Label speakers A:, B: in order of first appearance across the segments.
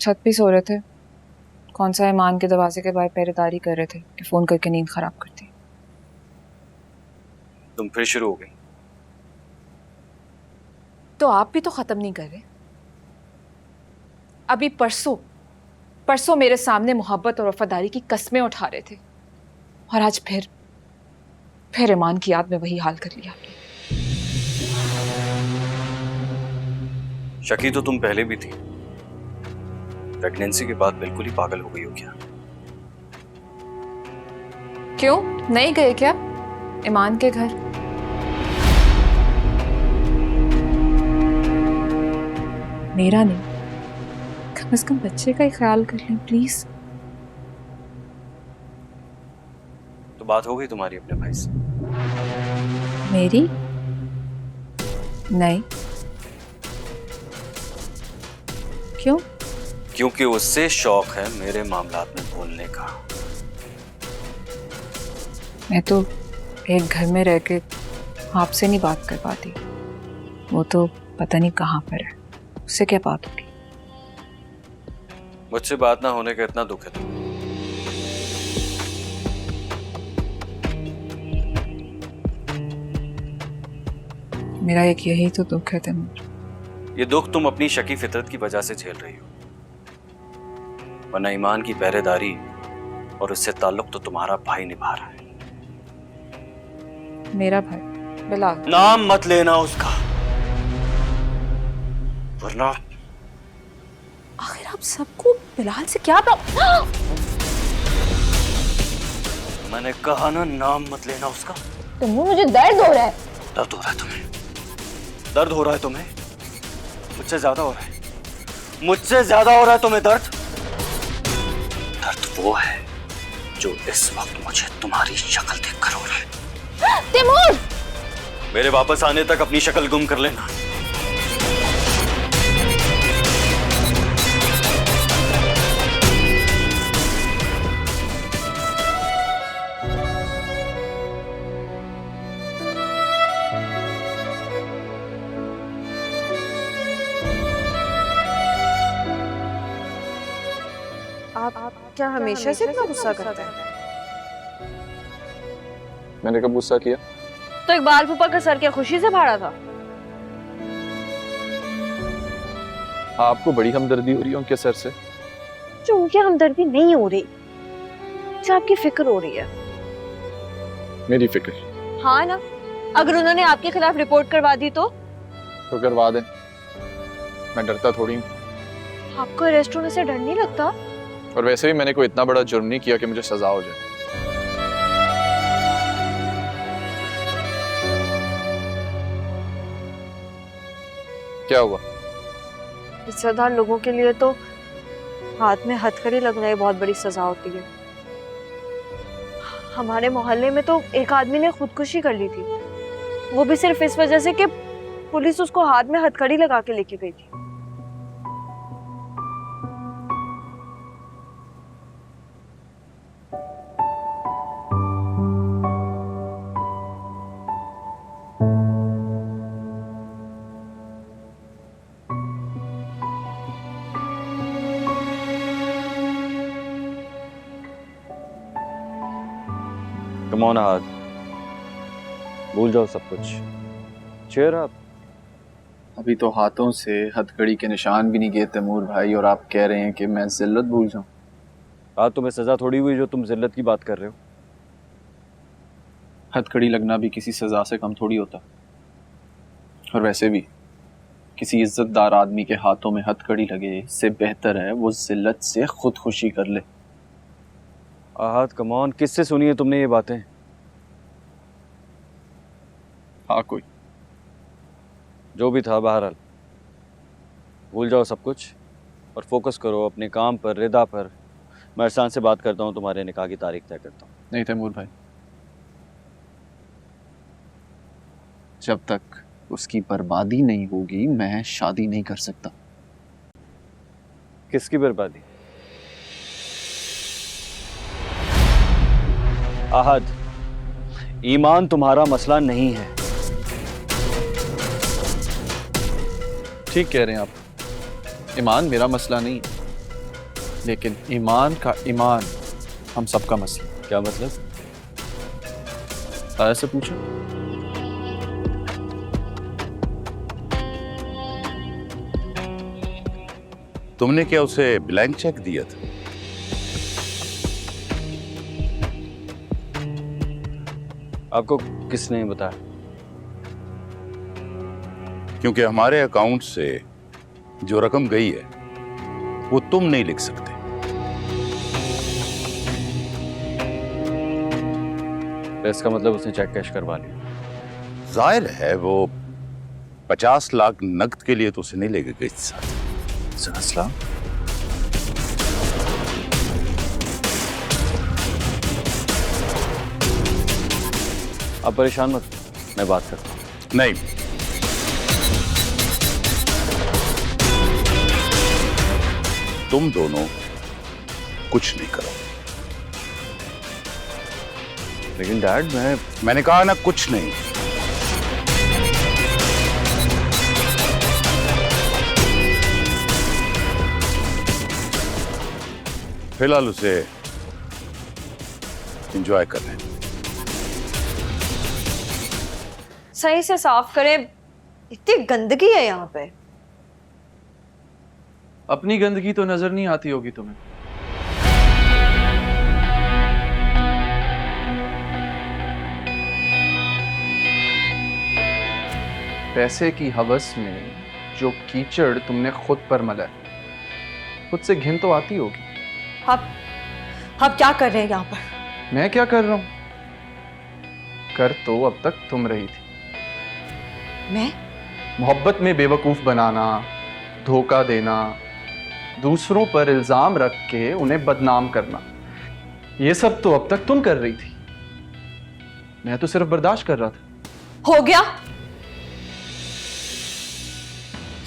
A: छत पे सो रहे थे। कौन सा ईमान के दरवाजे के बाहर पहरेदारी कर रहे थे कि फोन करके नींद खराब करती।
B: तुम फिर शुरू हो गई।
A: तो आप भी तो खत्म नहीं कर रहे। अभी परसों मेरे सामने मोहब्बत और वफादारी की कस्में उठा रहे थे और आज फिर ईमान की याद में वही हाल कर लिया आपने।
B: शकी तो तुम पहले भी थी। प्रेगनेंसी के बाद बिल्कुल ही पागल हो गई हो क्या?
A: क्यों नहीं गए क्या ईमान के घर? मेरा नहीं, कम से कम बच्चे का ही ख्याल कर लें प्लीज।
B: तो बात हो गई तुम्हारी अपने भाई से?
A: मेरी नहीं। क्यों?
B: क्योंकि उससे शौक है मेरे मामलात में बोलने का।
A: मैं तो एक घर में रह के आपसे नहीं बात कर पाती। वो तो पता नहीं कहाँ पर है, उससे क्या बात होगी?
B: मुझसे बात ना होने का इतना दुख है तुम्हें?
A: मेरा एक यही तो दुख है तैमूर।
B: ये दुख तुम अपनी शकी फितरत की वजह से झेल रही हो, वरना ईमान की पहरेदारी और उससे ताल्लुक तो तुम्हारा भाई निभा रहा है।
A: मेरा भाई बिलाल?
B: नाम मत लेना उसका, वरना।
A: आखिर आप सबको बिलाल से क्या प्रॉब्लम?
B: मैंने कहा ना, नाम मत लेना उसका।
A: तैमूर मुझे दर्द हो रहा है।
B: दर्द हो रहा है तुम्हें? दर्द हो रहा है तुम्हें? मुझसे ज्यादा हो रहा है, मुझसे ज्यादा हो रहा है तुम्हें दर्द। दर्द वो है जो इस वक्त मुझे तुम्हारी शक्ल देखकर हो रहा है।
A: तैमूर!
B: मेरे वापस आने तक अपनी शक्ल गुम कर लेना।
A: आप क्या हमेशा से इतना गुस्सा करते हैं?
C: मैंने कब गुस्सा किया?
A: तो इकबाल फूफा का सर क्या खुशी से फाड़ा था?
C: आपको बड़ी हमदर्दी हो रही है उनके सर से?
D: जो उनकी हमदर्दी नहीं हो रही, जो आपकी फिक्र हो रही है।
C: मेरी फिक्र?
D: हाँ ना, अगर उन्होंने आपके खिलाफ रिपोर्ट करवा दी तो
C: करवा दें, मैं डरता थोड़ी हूँ।
D: आपको अरेस्ट होने से डर नहीं लगता?
C: और वैसे भी मैंने कोई इतना बड़ा जुर्म नहीं किया कि मुझे सजा हो जाए। क्या हुआ?
D: इज्जतदार लोगों के लिए तो हाथ में हथकड़ी लगना ही बहुत बड़ी सजा होती है। हमारे मोहल्ले में तो एक आदमी ने खुदकुशी कर ली थी, वो भी सिर्फ इस वजह से कि पुलिस उसको हाथ में हथकड़ी लगा के लेके गई थी।
B: कम ऑन हाथ, भूल जाओ सब कुछ। Cheer up.
C: अभी तो हाथों से हथकड़ी के निशान भी नहीं गए तैमूर भाई, और आप कह रहे हैं कि मैं जिल्लत भूल जाऊं।
B: आज तुम्हें सजा थोड़ी हुई जो तुम जिल्लत की बात कर रहे हो।
C: हथकड़ी लगना भी किसी सजा से कम थोड़ी होता, और वैसे भी किसी इज्जतदार आदमी के हाथों में हथकड़ी लगे इससे बेहतर है वो जिल्लत से खुदकुशी कर ले।
B: आहत कम ऑन, किससे सुनी है तुमने ये बातें?
C: हाँ कोई,
B: जो भी था बहरहाल भूल जाओ सब कुछ और फोकस करो अपने काम पर, रिदा पर। मैं अरसान से बात करता हूँ, तुम्हारे निकाह की तारीख तय करता हूँ।
C: नहीं तैमूर भाई, जब तक उसकी बर्बादी नहीं होगी मैं शादी नहीं कर सकता।
B: किसकी बर्बादी? आहद, ईमान तुम्हारा मसला नहीं है।
C: ठीक कह रहे हैं आप, ईमान मेरा मसला नहीं है, लेकिन ईमान का ईमान हम सबका मसला।
B: क्या मतलब?
C: ताया से पूछो।
E: तुमने क्या उसे ब्लैंक चेक दिया था?
B: आपको किसने बताया?
E: क्योंकि हमारे अकाउंट से जो रकम गई है वो तुम नहीं लिख सकते।
B: तो इसका मतलब उसने चेक कैश करवा लिया।
E: जाहिर है वो 50 लाख नकद के लिए तो उसे नहीं लेके गई साथ।
C: 50 लाख?
B: आप परेशान मत, मैं बात करता हूँ।
E: नहीं, तुम दोनों कुछ नहीं करो।
B: लेकिन डैड,
E: मैंने कहा ना कुछ नहीं। फिलहाल उसे एंजॉय करने दो।
D: सही से साफ करें, इतनी गंदगी है यहाँ पे।
C: अपनी गंदगी तो नजर नहीं आती होगी तुम्हें। पैसे की हवस में जो कीचड़ तुमने खुद पर मला है, खुद से घिन तो आती होगी।
D: आप क्या कर रहे हैं यहाँ पर?
C: मैं क्या कर रहा हूं? कर तो अब तक तुम रही थी।
D: मैं?
C: मोहब्बत में बेवकूफ बनाना, धोखा देना, दूसरों पर इल्जाम रख के उन्हें बदनाम करना, ये सब तो अब तक तुम कर रही थी। मैं तो सिर्फ बर्दाश्त कर रहा था।
D: हो गया,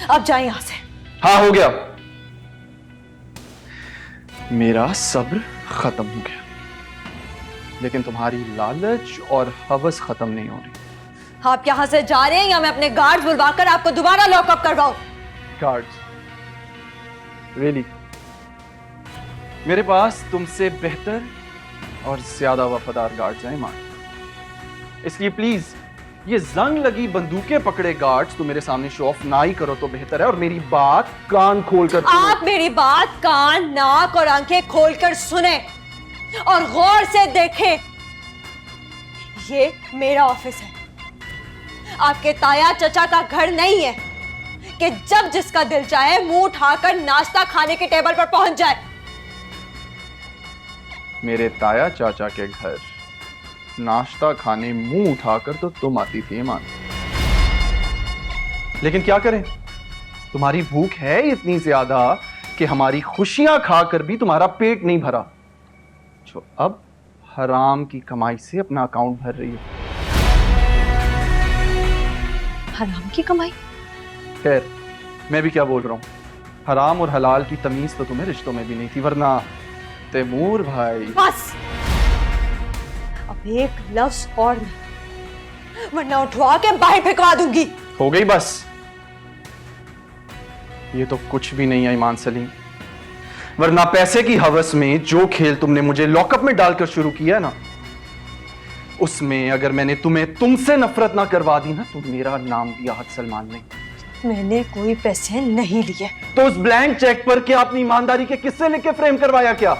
D: अब जाए यहां से।
C: हाँ, हो गया। मेरा सब्र खत्म हो गया, लेकिन तुम्हारी लालच और हवस खत्म नहीं हो रही।
D: आप यहां से जा रहे हैं या मैं अपने गार्ड बुलवाकर आपको दोबारा लॉकअप करवाऊं?
C: गार्ड्स? रियली? मेरे पास तुमसे बेहतर और ज्यादा वफादार गार्ड्स हैं ईमान। इसलिए प्लीज ये जंग लगी बंदूकें पकड़े गार्ड्स तो मेरे सामने शो ऑफ ना ही करो तो बेहतर है, और मेरी बात कान खोल कर
D: आप मेरी बात कान, नाक और आंखें खोलकर सुने और गौर से देखें। ये मेरा ऑफिस है, आपके ताया चचा का घर नहीं है कि जब जिसका दिल चाहे मुंह उठाकर नाश्ता खाने के टेबल पर पहुंच जाए।
C: मेरे ताया चाचा के घर नाश्ता खाने मुंह उठाकर तो तुम आती थी ईमान, लेकिन क्या करें, तुम्हारी भूख है इतनी ज्यादा कि हमारी खुशियां खाकर भी तुम्हारा पेट नहीं भरा, जो अब हराम की कमाई से अपना अकाउंट भर रही है।
D: हराम की कमाई?
C: खैर, मैं भी क्या बोल रहा हूं, हराम और हलाल की तमीज तो तुम्हें रिश्तों में भी नहीं थी, वरना तैमूर भाई।
D: बस, अब एक लफ्ज और नहीं, वरना उठवा के बाहर फेंकवा दूंगी।
C: हो गई बस। ये तो कुछ भी नहीं है ईमान सलीम, वरना पैसे की हवस में जो खेल तुमने मुझे लॉकअप में डालकर शुरू किया ना, उसमें अगर मैंने तुम्हें तुमसे नफरत ना करवा दी ना, तो मेरा नाम भी आहत सलमान नहीं।
D: मैंने कोई पैसे नहीं लिए।
C: तो उस ब्लैंक चेक पर क्या अपनी ईमानदारी के किस्से लिख के फ्रेम करवाया क्या?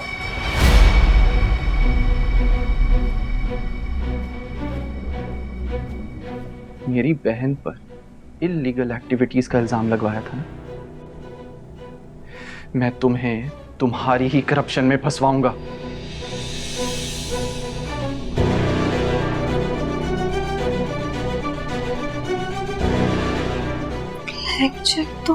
C: मेरी बहन पर इल्लीगल एक्टिविटीज का इल्जाम लगवाया था ना, मैं तुम्हें तुम्हारी ही करप्शन में फंसवाऊंगा।
D: ब्लैंक चेक तो